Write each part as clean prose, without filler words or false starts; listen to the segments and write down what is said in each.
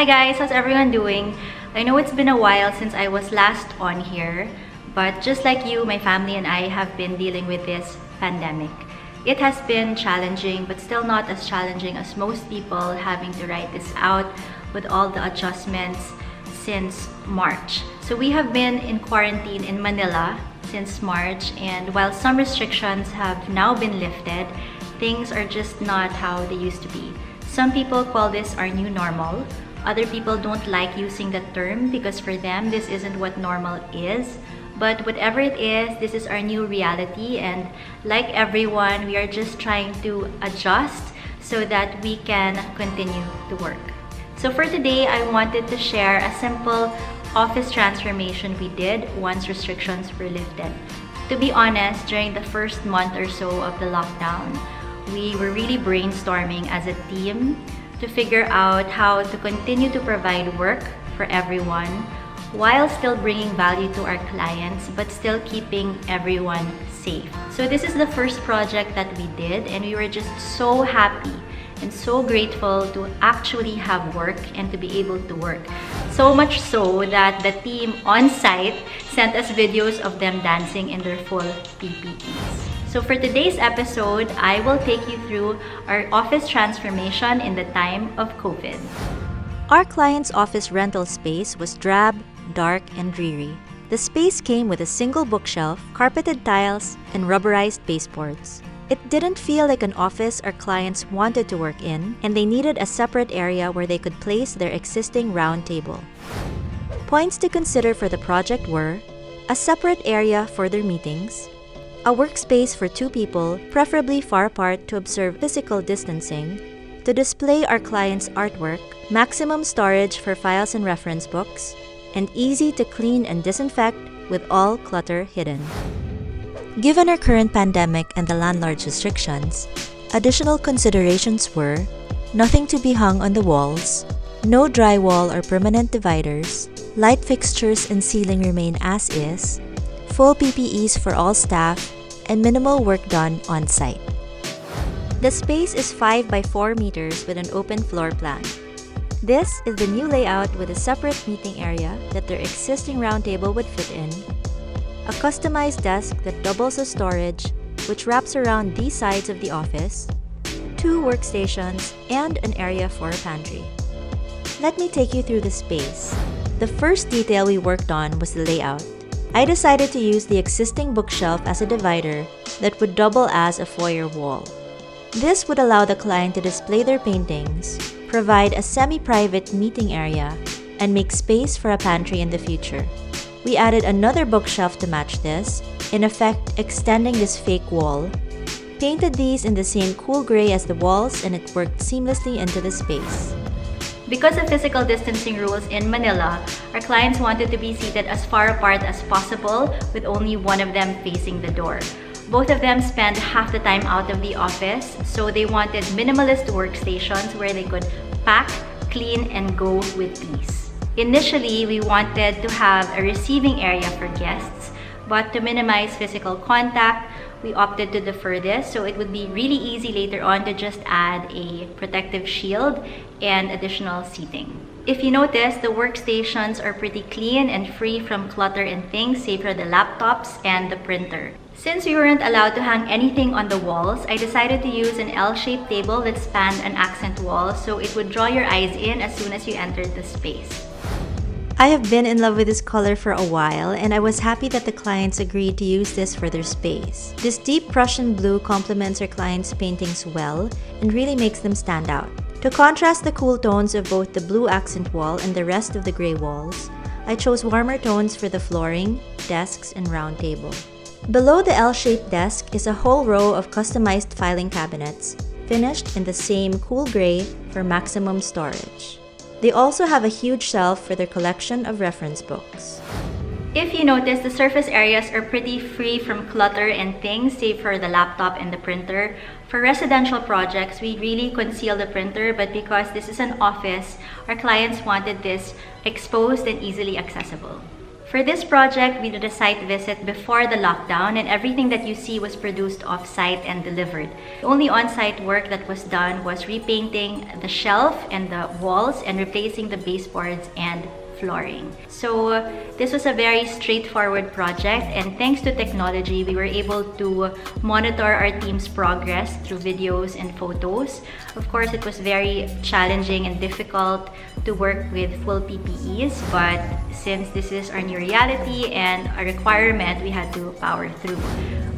Hi guys, how's everyone doing? I know it's been a while since I was last on here, but just like you, my family and I have been dealing with this pandemic. It has been challenging, but still not as challenging as most people having to write this out with all the adjustments since March. So we have been in quarantine in Manila since March, and while some restrictions have now been lifted, things are just not how they used to be. Some people call this our new normal. Other people don't like using the term because for them, this isn't what normal is. But whatever it is, this is our new reality, and like everyone, we are just trying to adjust so that we can continue to work. So for today, I wanted to share a simple office transformation we did once restrictions were lifted. To be honest, during the first month or so of the lockdown, we were really brainstorming as a team to figure out how to continue to provide work for everyone while still bringing value to our clients but still keeping everyone safe. So this is the first project that we did, and we were just so happy and so grateful to actually have work and to be able to work. So much so that the team on site sent us videos of them dancing in their full PPEs. So for today's episode, I will take you through our office transformation in the time of COVID. Our client's office rental space was drab, dark, and dreary. The space came with a single bookshelf, carpeted tiles, and rubberized baseboards. It didn't feel like an office our clients wanted to work in, and they needed a separate area where they could place their existing round table. Points to consider for the project were a separate area for their meetings, a workspace for 2 people, preferably far apart to observe physical distancing, to display our clients' artwork, maximum storage for files and reference books, and easy to clean and disinfect with all clutter hidden. Given our current pandemic and the landlord's restrictions, additional considerations were nothing to be hung on the walls, no drywall or permanent dividers, light fixtures and ceiling remain as is, full PPEs for all staff, and minimal work done on site. The space is 5 by 4 meters with an open floor plan. This is the new layout with a separate meeting area that their existing round table would fit in, a customized desk that doubles as storage, which wraps around these sides of the office, 2 workstations, and an area for a pantry. Let me take you through the space. The first detail we worked on was the layout. I decided to use the existing bookshelf as a divider that would double as a foyer wall. This would allow the client to display their paintings, provide a semi-private meeting area, and make space for a pantry in the future. We added another bookshelf to match this, in effect extending this fake wall, painted these in the same cool gray as the walls, and it worked seamlessly into the space. Because of physical distancing rules in Manila, our clients wanted to be seated as far apart as possible with only one of them facing the door. Both of them spend half the time out of the office, so they wanted minimalist workstations where they could pack, clean, and go with ease. Initially, we wanted to have a receiving area for guests, but to minimize physical contact, we opted to defer this, so it would be really easy later on to just add a protective shield and additional seating. If you notice, the workstations are pretty clean and free from clutter and things, save for the laptops and the printer. Since we weren't allowed to hang anything on the walls, I decided to use an L-shaped table that spanned an accent wall so it would draw your eyes in as soon as you entered the space. I have been in love with this color for a while, and I was happy that the clients agreed to use this for their space. This deep Prussian blue complements our clients' paintings well and really makes them stand out. To contrast the cool tones of both the blue accent wall and the rest of the gray walls, I chose warmer tones for the flooring, desks, and round table. Below the L-shaped desk is a whole row of customized filing cabinets, finished in the same cool gray for maximum storage. They also have a huge shelf for their collection of reference books. If you notice, the surface areas are pretty free from clutter and things, save for the laptop and the printer. For residential projects, we really conceal the printer, but because this is an office, our clients wanted this exposed and easily accessible. For this project, we did a site visit before the lockdown, and everything that you see was produced off-site and delivered. The only on-site work that was done was repainting the shelf and the walls and replacing the baseboards and flooring. So this was a very straightforward project, and thanks to technology, we were able to monitor our team's progress through videos and photos. Of course, it was very challenging and difficult to work with full PPEs, but since this is our new reality and a requirement, we had to power through.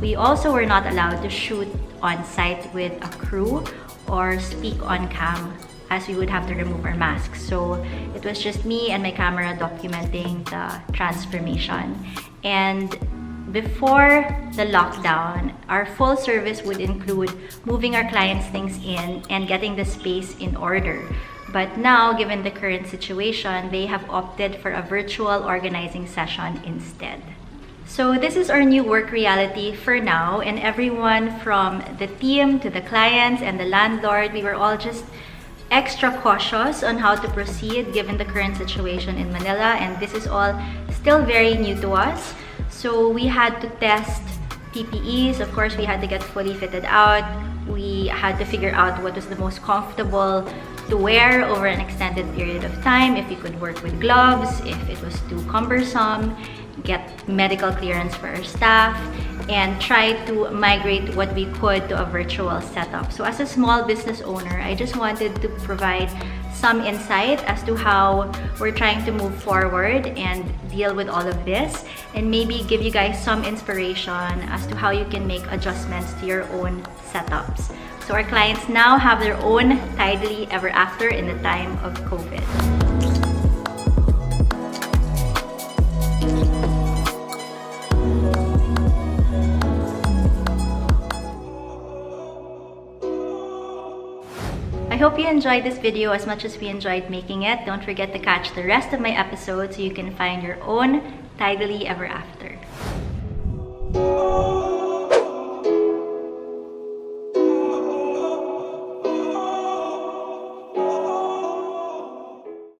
We also were not allowed to shoot on site with a crew or speak on cam, as we would have to remove our masks. So it was just me and my camera documenting the transformation. And before the lockdown, our full service would include moving our clients' things in and getting the space in order. But now, given the current situation, they have opted for a virtual organizing session instead. So this is our new work reality for now, and everyone from the team to the clients and the landlord, we were all just extra cautious on how to proceed given the current situation in Manila, and this is all still very new to us. So we had to test PPEs. Of course, we had to get fully fitted out. We had to figure out what was the most comfortable to wear over an extended period of time, if we could work with gloves, if it was too cumbersome, get medical clearance for our staff, and try to migrate what we could to a virtual setup. So as a small business owner, I just wanted to provide some insight as to how we're trying to move forward and deal with all of this, and maybe give you guys some inspiration as to how you can make adjustments to your own setups. So our clients now have their own Tidily Ever After in the time of COVID. I hope you enjoyed this video as much as we enjoyed making it. Don't forget to catch the rest of my episodes so you can find your own Tidily Ever After.